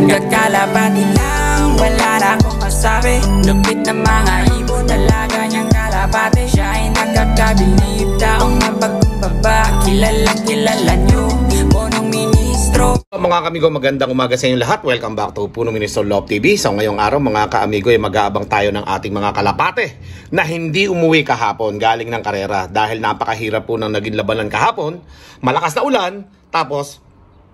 Kakalapati lang, wala na akong masabi. Lupit na mga ibon, talaga niyang kalapati. Siya ay nakakabilib, taong mapagkumbaba. Kilalang kilala niyo, punong ministro. Mga kaamigo, magandang umaga sa inyong lahat. Welcome back to Punong Ministro Love TV. So ngayong araw mga kaamigo ay mag-aabang tayo ng ating mga kalapate na hindi umuwi kahapon galing ng karera. Dahil napakahirap po ng naging labanan kahapon. Malakas na ulan, tapos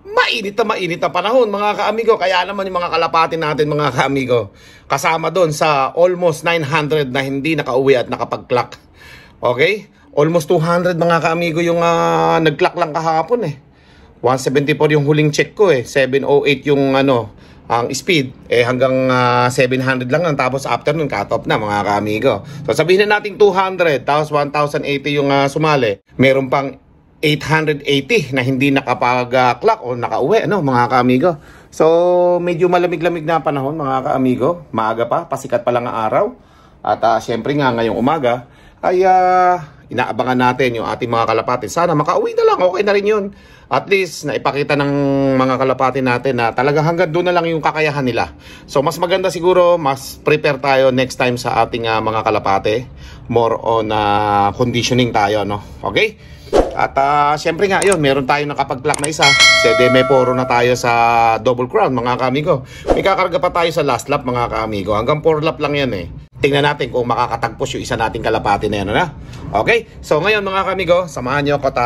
mainit na panahon mga kaamigo. Kaya naman yung mga kalapati natin mga kaamigo, kasama doon sa almost 900 na hindi nakauwi at nakapag-clock. Okay? Almost 200 mga kaamigo yung nag-clock lang kahapon eh. 174 yung huling check ko eh. 708 yung ang speed hanggang 700 lang lang, tapos afternoon cut off na mga kaamigo. So sabihin na natin 200 tapos 1080 yung sumali. Meron pang 880 na hindi nakapag-clock o nakauwi mga kaamigo. So medyo malamig-lamig na panahon mga kaamigo. Maaga pa, pasikat pa lang ang araw. At syempre nga ngayong umaga ay inaabangan natin yung ating mga kalapati. Sana makauwi na lang, okay na rin yun. At least naipakita ng mga kalapati natin na talaga hanggang doon na lang yung kakayahan nila. So mas maganda siguro, mas prepare tayo next time sa ating mga kalapati. More on conditioning tayo, no? Okay? At syempre nga yun, meron tayo nakapag-clock na isa. May poro na tayo sa double crown mga kaamigo. May kakarga pa tayo sa last lap mga kaamigo. Hanggang 4 lap lang yan eh. Tingnan natin kung makakatagpos yung isa nating kalapati na yan, Okay? So ngayon mga kaamigo, samahan nyo ako at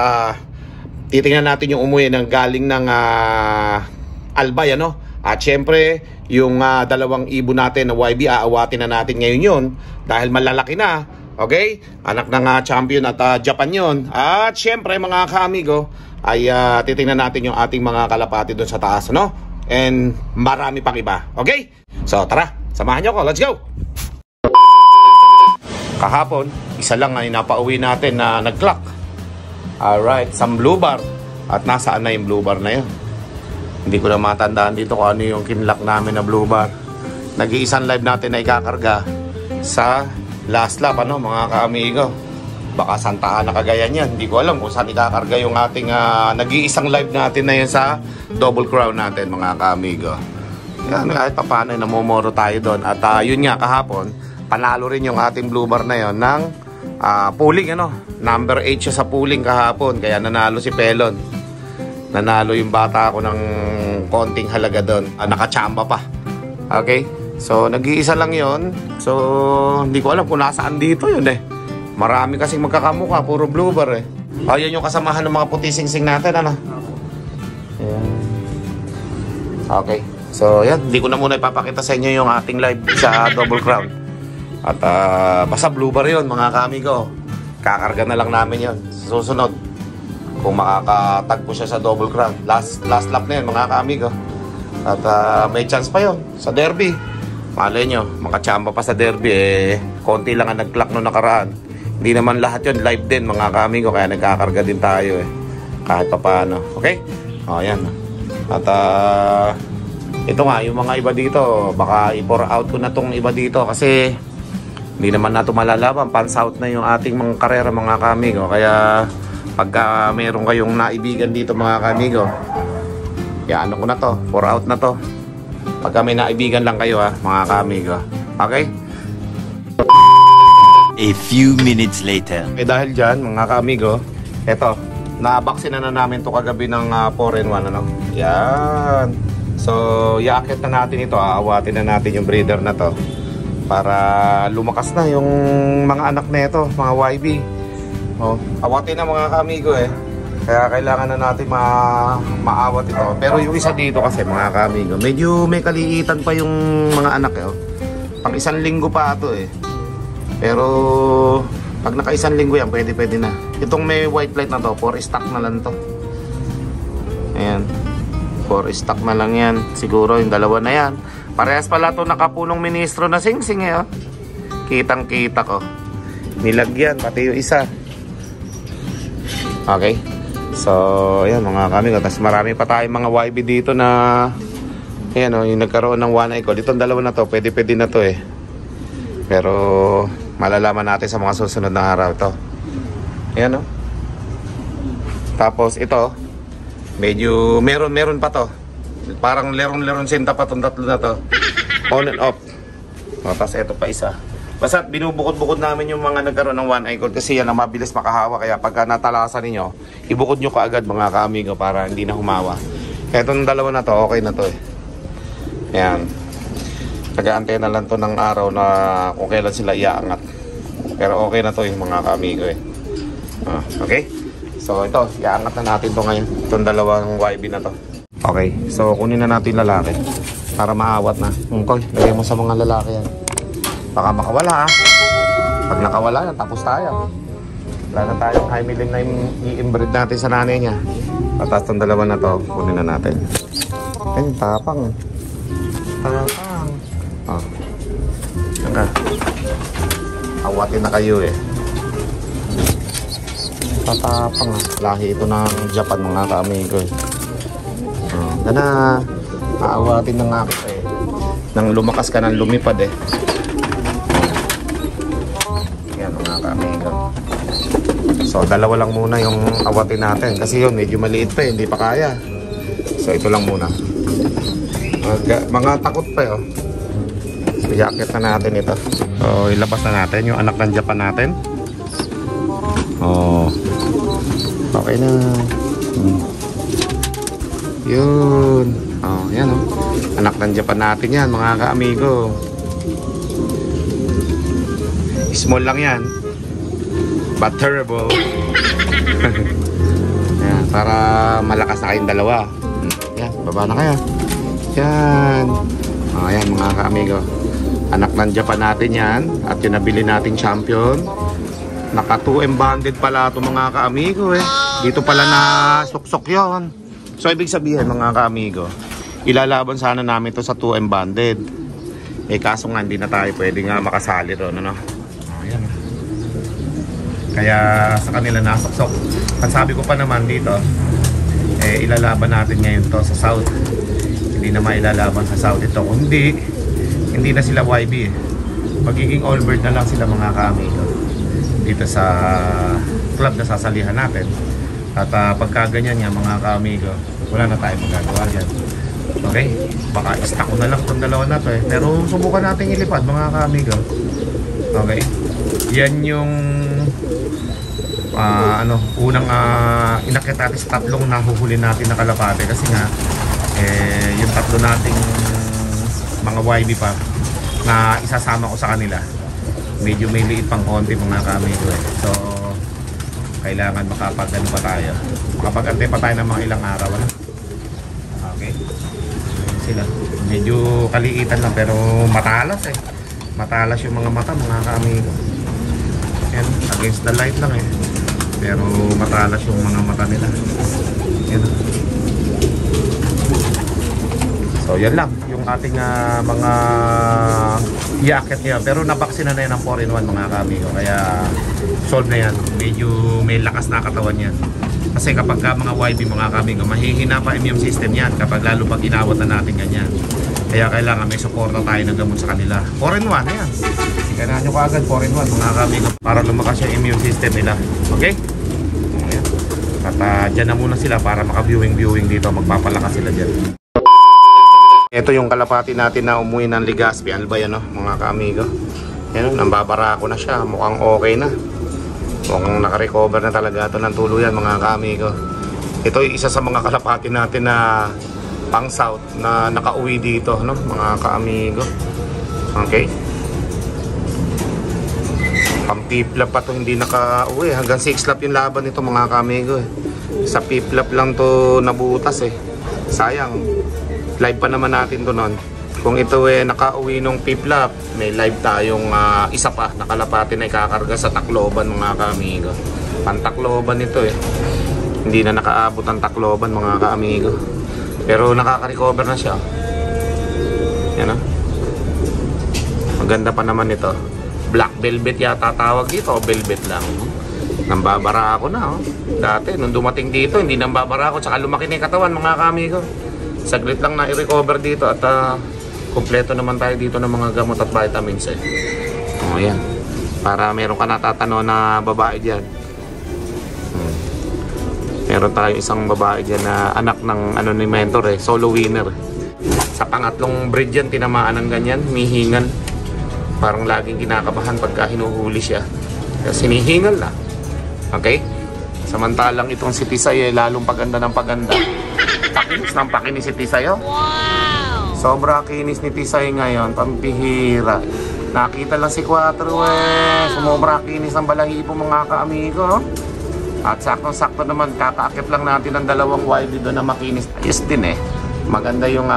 titingnan natin yung umuwi ng galing ng Albay, At syempre, yung dalawang ibon natin na YB, aawatin na natin ngayon yun. Dahil malalaki na, okay? Anak ng champion at Japan yun. At syempre mga kaamigo, ay titingnan natin yung ating mga kalapati doon sa taas, And marami pang iba, okay? So tara, samahan nyo ako, let's go! Kahapon, isa lang ay napauwi natin na nag-clock. Alright, some blue bar. At nasaan na yung blue bar na yun? Hindi ko na matandaan dito kung ano yung kinlock namin na blue bar. Nag-iisang live natin na ikakarga sa last lap, mga kaamigo. Baka Santa Ana Cagayan yan. Hindi ko alam kung saan ikakarga yung ating nag-iisang live natin na yun sa double crown natin, mga kaamigo. Yan, kahit pa paano, namumuro tayo doon. At yun nga, kahapon, panalo rin yung ating blue bar na yun ng pooling, number 8 siya sa pooling kahapon. Kaya nanalo si Pelon. Nanalo yung bata ako ng konting halaga doon. Nakachamba pa. Okay? So, nag-iisa lang yon. So, hindi ko alam kung nasaan dito yun eh. Marami kasing magkakamukha. Puro blue bar eh. Yan yung kasamahan ng mga puti sing-sing natin, Ayan. Okay. So, yan. Hindi ko na muna ipapakita sa inyo yung ating live sa double crown. At basta blue bar yun mga kaamigo. Kakarga na lang namin yun susunod kung makakatagpo siya sa double crown. Last lap na yun mga kaamigo. At may chance pa yun sa derby. Malay nyo, makachamba pa sa derby konti lang ang nag-clock no nakaraan. Hindi naman lahat yun live din mga kaamigo. Kaya nagkakarga din tayo kahit pa paano. Okay? Yan. At ito nga, yung mga iba dito, baka i-pour out ko na tong iba dito kasi hindi naman nato malalaban. Pans-out na yung ating mga karera mga kaamigo. Kaya pagka meron kayong naibigan dito mga kaamigo, ano ko na to, pour out na to. Pagka may naibigan lang kayo mga kaamigo. Okay? A few minutes later. Dahil dyan mga kaamigo, eto, na-vaccine na namin to kagabi ng 4-in-1 Yan. So, iaakit na natin ito, aawatin na natin yung breeder na to para lumakas na yung mga anak nito, mga YB. Awatin na mga kaamigo Kaya kailangan na natin maawat ito. Pero yung isa dito kasi mga kaamigo, medyo may kaliitan pa yung mga anak Pang 1 linggo pa ito Pero pag naka 1 linggo yan, pwede na. Itong may white light na to, for stock na lang to. Ayan. For stock na lang yan. Siguro yung dalawa na yan. Parehas pala to nakapunong ministro na sing-sing Kitang kita ko. Nilagyan pati yung isa. Okay. So ayan mga kamigo. Tapos marami pa tayong mga YB dito na yung nagkaroon ng one eye call. Itong dalawa na to, pwede na to Pero malalaman natin sa mga susunod na araw to. Ayan Tapos ito, medyo meron pa to. Parang leron-leron sinta pa itong tatlo na to. On and off. O, tapos ito pa isa. Basta binubukod-bukod namin yung mga nagkaroon ng one eye cord kasi yan ang mabilis makahawa. Kaya pagka natalasan ninyo, ibukod nyo kaagad mga kaamigo para hindi na humawa. Kaya itong dalawa na to, okay na to eh. Ayan. Nag-aantena lang to ng araw na kung kailan sila iaangat. Pero okay na to yung mga kaamigo eh. Okay? So ito, iaangat na natin to ngayon. Itong dalawang YB na to. Okay, so kunin na natin lalaki para maawat na. Okay, lagay mo sa mga lalaki yan. Baka makawala Pag nakawala yan, tapos tayo. Wala na tayong high milling na i-inbreed natin sa nanay niya. Tapos itong dalawa na to, kunin na natin. Ayun, tapang. Tapang. Yan ka. Awatin na kayo eh. Tatapang. Lahi ito ng Japan mga kaamigo eh. Na aawatin na nga ako eh. Nang lumakas ka ng lumipad eh. Yan mga kaamigo. So dalawa lang muna yung awatin natin. Kasi yun medyo maliit pa eh. Hindi pa kaya. So ito lang muna. Mga takot pa eh. So yakit na natin ito. So ilabas na natin yung anak ng Japan natin. Okay na. Yun. Yan anak ng Japan natin yan mga kaamigo. Small lang yan. But terrible. Yan, para malakas na kayong dalawa. Yan, baba na kayo. Yan. Yan mga kaamigo. Anak ng Japan natin yan. At yung nabili nating champion. Naka 2M banded pala ito mga kaamigo eh. Dito pala na suksok yon. So ibig sabihin mga kaamigo, ilalaban sana namin to sa 2M banded. Eh kaso nga hindi na tayo pwede nga makasali ron, ano? Ayan. Kaya sa kanila nasuksok. At sabi ko pa naman dito, eh ilalaban natin ngayon to sa South. Hindi na mailalaban sa South ito. Kung hindi na sila YB eh. Magiging all bird na lang sila mga kaamigo. Dito sa club na sasalihan natin. At pagka ganyan nga mga kaamigo, wala na tayong magagawa dyan. Okay? Baka i-stack ko na lang itong dalawa na to eh. Pero subukan natin ilipad mga kaamigo. Okay? Yan yung unang inakit natin sa tatlong nahuhuli natin na kalapate. Kasi nga yung tatlo nating mga YB pa na isasama ko sa kanila, medyo may liit pang konti mga kaamigo eh. So kailangan makapag-ano pa tayo, makapag-antay pa tayo ng mga ilang araw, ano? Okay, sila medyo kaliitan lang pero matalas eh. Matalas yung mga mata mga kaamigo. Yan, against the light lang eh, pero matalas yung mga mata nila. Yan. So yan lang yung ating mga iaakit niya. Pero nabaksina na yan ng 4-in-1 mga kaamigo. Kaya solve na yan. Medyo may lakas na katawan yan. Kasi kapag mga YB mga kaamigo, mahihina pa immune system yan kapag lalo pag inawat na natin ganyan. Kaya kailangan may suporta tayo ng gamot sa kanila. 4-in-1 na yan. Kailangan nyo kaagad 4-in-1 mga kaamigo para lumakas yung immune system nila. Okay? Ayan. At dyan na muna sila para maka-viewing dito. Magpapalakas sila dyan. Ito yung kalapati natin na umuwi ng Legazpi, Albay, ano, mga kaamigo. Yan, nambabara ko na siya. Mukhang okay na. Mukhang nakarecover na talaga ito ng tuluyan mga kaamigo. Ito yung isa sa mga kalapati natin na pang south na nakauwi dito, no, mga kaamigo. Okay. Pang piplap pa to, hindi nakauwi. Hanggang 6 lap yung laban nito mga kaamigo. Sa piplap lang to nabutas eh. Sayang. Live pa naman natin to nun. Kung ito nakauwi nung piplap, may live tayong isa pa na kalapati na ikakarga sa Tacloban mga kaamigo. Pantacloban ito eh. Hindi na nakaabot ang Tacloban mga kaamigo. Pero nakaka-recover na siya. Yan o. Maganda pa naman ito. Black velvet yata tawag dito o velvet lang. Nambabara ako na oh. Dati nung dumating dito hindi nambabara ako, tsaka lumaki na yung katawan mga kaamigo. Saglit lang na i-recover dito at kumpleto naman tayo dito ng mga gamot at vitamins eh. O yan. Para meron ka natatanaw na babae dyan. Meron tayo isang babae dyan na anak ng ano ni mentor solo winner. Sa pangatlong breed yan, tinamaan ng ganyan, mihingal. Parang laging kinakabahan pagka hinuhuli siya. Kasi sinihingal na. Okay? Samantalang itong si Tisay lalong paganda ng paganda. Pakinis ng pakinis si Tisay. Wow! Sobra kinis ni Tisay ngayon, pampihira. Nakita lang si 4 sumobra kinis ng balahibo mga kaamigo. At saktong-sakto naman, kakaakit lang natin ang dalawang YB doon na makinis. Ayos din Maganda yung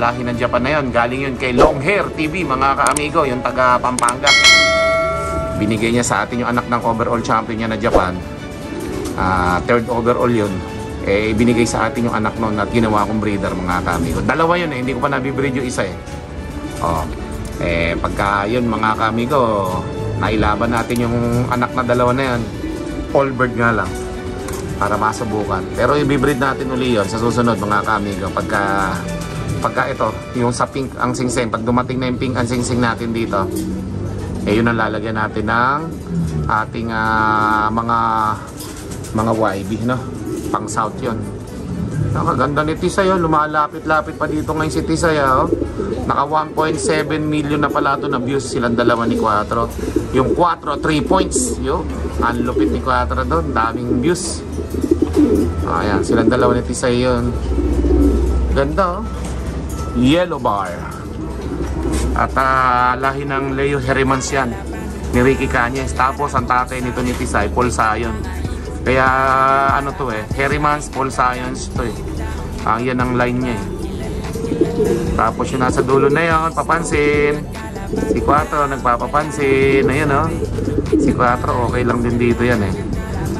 lahi ng Japan na yun. Galing yun kay Long Hair TV mga kaamigo, yung taga Pampanga. Binigay niya sa atin yung anak ng overall champion niya na Japan. Third overall yun. Binigay sa atin yung anak nun at ginawa kong breeder mga kaamigo. Dalawa yun hindi ko pa nabibreed yung isa pagka yun mga kaamigo, nailaban natin yung anak na dalawa na yan. All bird nga lang para masubukan. Pero i-breed natin uli yun sa susunod mga kaamigo. Pagka ito, yung sa pink ang singsing, pag dumating na yung pink ang singsing natin dito, yun ang lalagyan natin ng ating mga YB, no? Pang south yun. Nakaganda ni Tisay, lumalapit-lapit pa dito ngayon si Tisay. Naka 1.7 million na pala ito na views silang dalawa ni 4. Yung 4, 3 points. Ang lupit ni 4 doon, daming views. Ayan, silang dalawa ni Tisay yun. Ganda Yellow bar. At lahi ng Leo Hermans yan, ni Ricky Cañes. Tapos ang tatay nito ni Tisay, Paul Sion. Kaya ano to Hermans, Paul Sions to yan ang line niya Tapos yung nasa dulo na yun, papansin. Si 4 nagpapapansin. Ayan si 4 okay lang din dito yan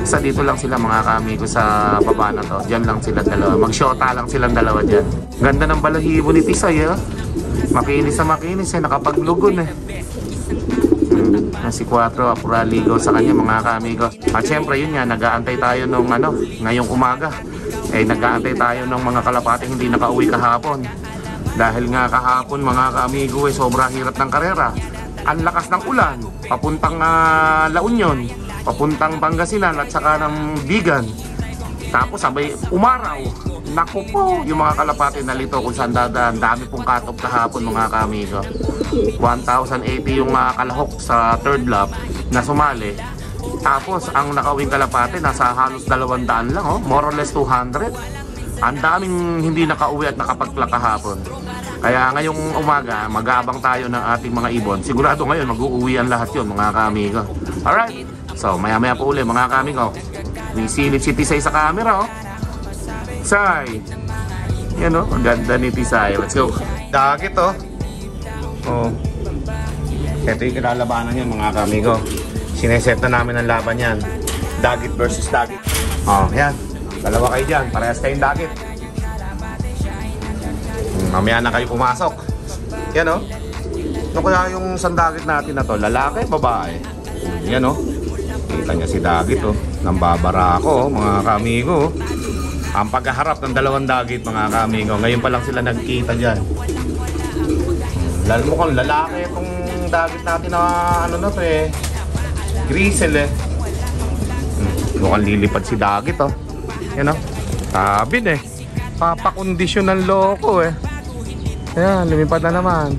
Isa dito lang sila mga kaamigo sa baba na to. Diyan lang sila dalawa. Mag-shota lang silang dalawa dyan. Ganda ng balahibo ni Tisay Makinis na makinis nakapaglugon Si 4 apura ligaw sa kanya mga kaamigo. At syempre yun nga, nag-aantay tayo nung ngayong umaga. Nag-aantay tayo ng mga kalapating hindi nakauwi kahapon. Dahil nga kahapon mga kaamigo sobrang hirap ng karera. Ang lakas ng ulan, papuntang La Union, papuntang Pangasinan at saka ng Bigan. Tapos sabay umaraw. Naku po, yung mga kalapati nalito kung saan dadaan. Dami pong cut-off kahapon mga kaamigo. 1,080 yung kalahok sa third lap na sumali. Tapos ang nakawing kalapati nasa halos 200 lang more or less 200. Ang daming hindi nakauwi at nakapag-clock kahapon. Kaya ngayong umaga mag-aabang tayo ng ating mga ibon. Sigurado ngayon mag-uuwian lahat yun mga kaamigo. Alright, so maya-maya po uli mga kaamigo. May silip si Tisay sa camera Tisay. Yan ang ganda ni Tisay. Let's go. Dagit ito yung kinalabanan yan mga kaamigo. Sineset na namin ang laban yan. Dagit versus dagit. Yan. Dalawa kayo dyan. Parehas kayong dagit. Mamaya na kayo pumasok. Yan Ano kaya yung sandagit natin na to? Lalaki, babae? Yan Kita niya si dagit Nambabara ako mga kaamigo. Ang pagkaharap ng dalawang dagit mga kaamigo. Ngayon pa lang sila nagkita dyan. Lalo mo kung lalaki itong dagit natin na Grisel mukhang lilipad si dagit Yan tabid papakondisyon ng loko Ayan, lumipad na naman.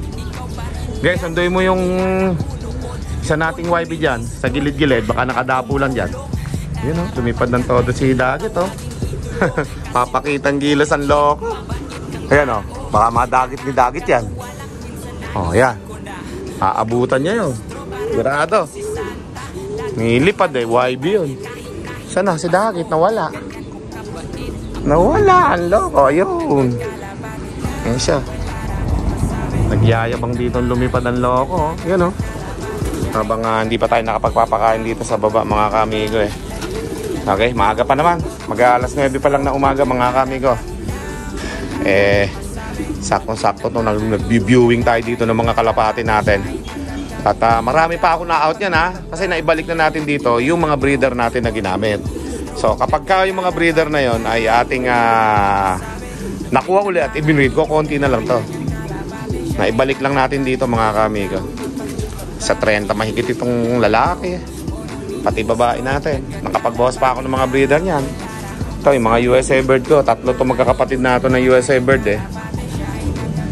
Guys, sunduin mo yung isa nating YB dyan sa gilid-gilid, baka nakadapo lang dyan. Yun lumipad ng todo si dagit papakitang gilas ang loko. Ayan baka madagit ni dagit yan. Yan. Aabutan niya yun. Sigurado. Nilipad YB yun. Sana si dagit nawala. Nawala ang loko. Yun. Yan siya. Nagyayabang dito lumipad ang loko. Yan Habang hindi pa tayo nakapagpapakain dito sa baba mga kaamigo Okay, maaga pa naman. Mag-alas 9 pa lang na umaga mga kaamigo. Sakto-sakto nag-viewing tayo dito ng mga kalapati natin. At marami pa ako na-out yan kasi naibalik na natin dito yung mga breeder natin na ginamit. So kapag yung mga breeder na yon ay ating nakuha ulit at ibinread ko, konti na lang to. Naibalik lang natin dito mga kaamigo. Sa 30 mahigit itong lalaki. Pati babae natin. Nakapagbawas pa ako ng mga breeder niyan. Ito, yung mga USA bird ko. Tatlo to magkakapatid na ito ng USA bird eh.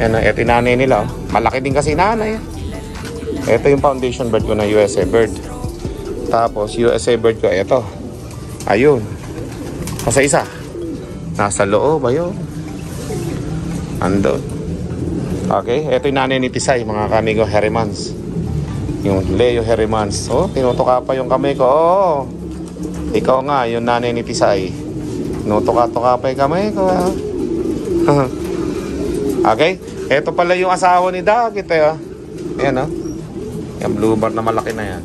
Yan, ito yung nanay nila. Malaki din kasi nanay. Ito yung foundation bird ko na USA bird. Tapos USA bird ko, ito. Ayun. Kasi isa. Nasa loob, ayun. Andun. Okay, ito yung nanay ni Tisay, mga kamigo, Herrimans. Yung Leo Herrimans. Oh, tinutuka pa yung kamay ko. Oh, ikaw nga, yung nanay ni Tisay. Tinutuka-tuka pa yung kamay ko. Okay, ito pala yung asawa ni Dagit eh. Ayan oh. Yung blue bar na malaki na yan.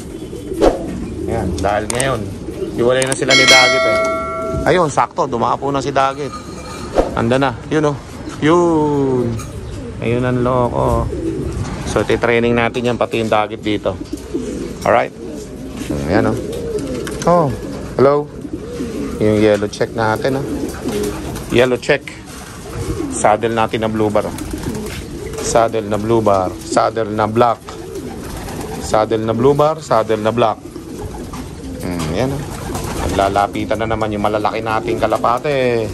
Ayan, dahil ngayon hiwalay na sila ni Dagit eh. Ayun, sakto, dumapo na si Dagit. Anda na, yun oh. Yun. Ayun ang loko. So, titraining natin yan, pati yung Dagit dito. Alright. Ayan oh. Oh, hello. Yung yellow check natin oh. Yellow check. Saddle natin na blue bar oh. Saddle na blue bar. Saddle na black. Saddle na blue bar. Saddle na black. Ayan oh. Naglalapitan na naman yung malalaki nating kalapate.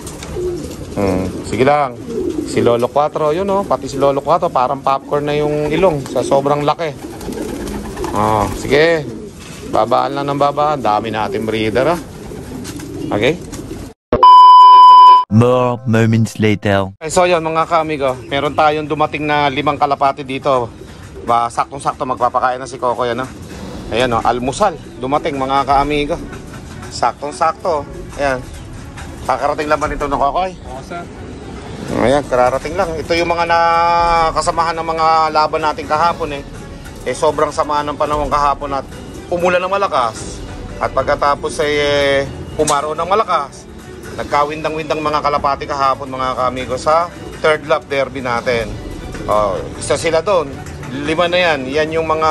Sige lang. Si Lolo 4, yun oh. Pati si Lolo 4, parang popcorn na yung ilong sa sobrang laki. Oh, sige. Babaan lang ng babaan. Dami nating breeder ah. Okay? More moments later. Okay, so yun mga kaamigo. Meron tayong dumating na 5 kalapate dito. Saktong-sakto magpapakain na si Coco yan oh. Ayan oh, almusal. Dumating mga kaamigo. Saktong-sakto. Ayan. Kakarating lang ba nito ng Kokoy? Oo, sir. Ayan, kararating lang. Ito yung mga nakasamahan ng mga laban natin kahapon eh. Eh sobrang samahan ng panahon kahapon at umulan ng malakas. At pagkatapos ay pumaro ng malakas. Nagkawindang-windang mga kalapati kahapon mga kaamigo sa third lap derby natin. Isa sila doon. 5 na yan. Yan yung mga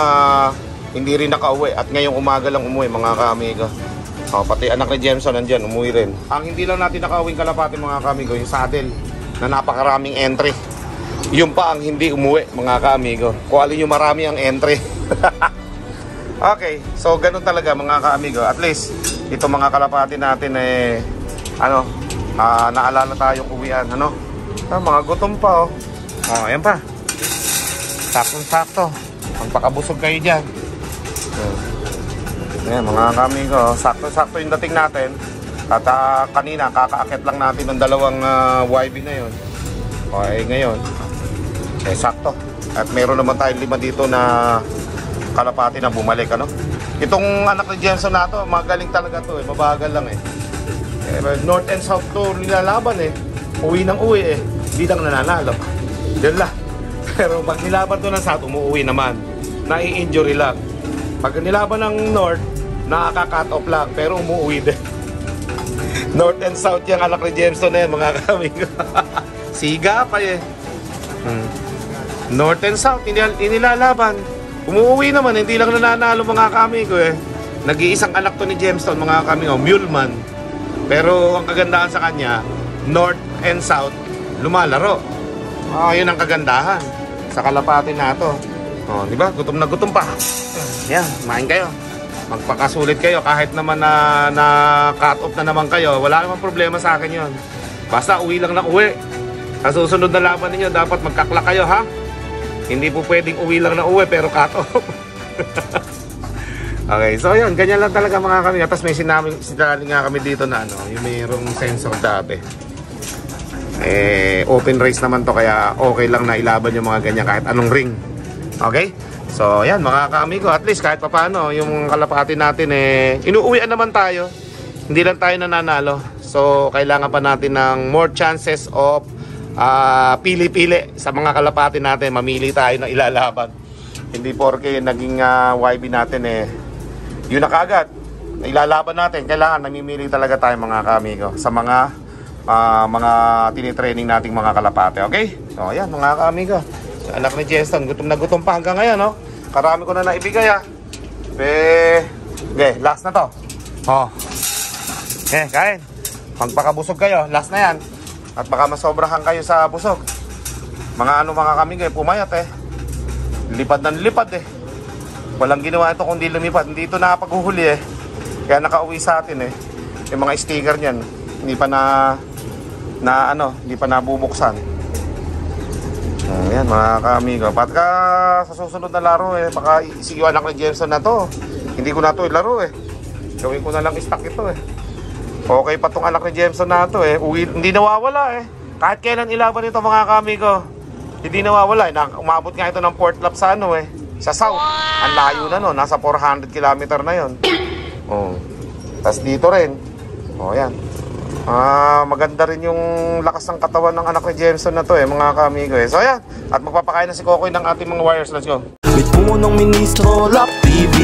hindi rin nakauwi. At ngayong umaga lang umuwi mga kaamigo. Pati anak ni Jameson nandyan, umuwi rin. Ang hindi lang natin nakauwing kalapati mga kaamigo, yung saddle na napakaraming entry. Yung pa ang hindi umuwi mga kaamigo. Kung alin yung marami ang entry. Okay, so ganun talaga mga kaamigo. At least, ito mga kalapati natin eh, naalala tayong uwian, ano? Mga gutom pa, oh. Ayan pa. Saktong-sakto. Magpakabusog kayo dyan. Ayan, mga kamigo. Sakto-sakto yung dating natin. At kanina, kakaakit lang natin ng 2 YB na yun. Okay, ngayon. Sakto. At meron naman tayong 5 dito na kalapati na bumalik, ano? Itong anak ni Jensen na to, magaling talaga to eh. Mabagal lang eh. North and South to nilalaban eh. Uwi ng uwi eh. Hindi lang nananalo. Yun lang. Pero pag nilaban to ng South, umuwi naman. Nai-injury lang. Pag nilaban ng North, nakaka-cut off lang. Pero umuwi din. North and South yung anak ni Jameson na yan, mga kamigo. Siga pa eh. North and South, inilalaban. Umuwi naman, hindi lang nananalo mga kamigo eh. Nag-iisang anak to ni Jameson, mga kamigo, Muleman. Pero ang kagandahan sa kanya, North and South, lumalaro. Yun ang kagandahan sa kalapati na to. Di ba? Gutom na gutom pa. Yan, main kayo. Magpakasulit kayo kahit naman na cut off na naman kayo. Wala namang problema sa akin yun. Basta uwi lang na uwi. Sa susunod na laban ninyo, dapat magkakla kayo ha. Hindi po pwedeng uwi lang na uwi pero cut off. Okay, so yun, ganyan lang talaga mga kami. Tapos may sinali nga kami dito na yung mayroong sensor dati. Open race naman to kaya okay lang na ilaban yung mga ganyan kahit anong ring. Okay? So yan mga kaamigo, at least kahit papaano yung kalapati natin inuuwian naman tayo. Hindi lang tayo nananalo. So kailangan pa natin ng more chances of pili-pili sa mga kalapati natin. Mamili tayo ng ilalaban. Hindi porke naging YB natin yun na kaagad. Ilalaban natin. Kailangan namimili talaga tayo mga kaamigo sa mga tinitraining nating mga kalapate. Okay? So ayan mga kaamigo. Anak ni Jason, gutom na gutom pa hanggang ngayon, no? Karami ko na naibigay, okay, last na to. Kain. Magpakabusog kayo, last na yan. At baka masobrahan kayo sa busog. Mga mga kaming pumayat Lipad ng lipad Walang ginawa ito kundi lumipad. Hindi ito nakapaghuhuli Kaya nakauwi sa atin Yung mga sticker niyan. Hindi pa hindi pa nabubuksan. Ayan mga ka-amigo. Pagka sa susunod na laro baka si yung anak ni Jameson na to. Hindi ko na to ilaro Gawin ko na lang stock ito Okay pa tong anak ni Jameson na to hindi nawawala Kahit kailan ilaban ito mga ka-amigo. Hindi nawawala umabot nga ito ng 4th lap sa sa south. Ang layo na no, nasa 400 km na yon. Tapos dito rin. Yan. Maganda rin yung lakas ng katawan ng anak ni Jameson na to mga ka-amigo So yan, at magpapakain na si Kokoy ng ating mga wires. Let's go. May punong ministro, Love TV.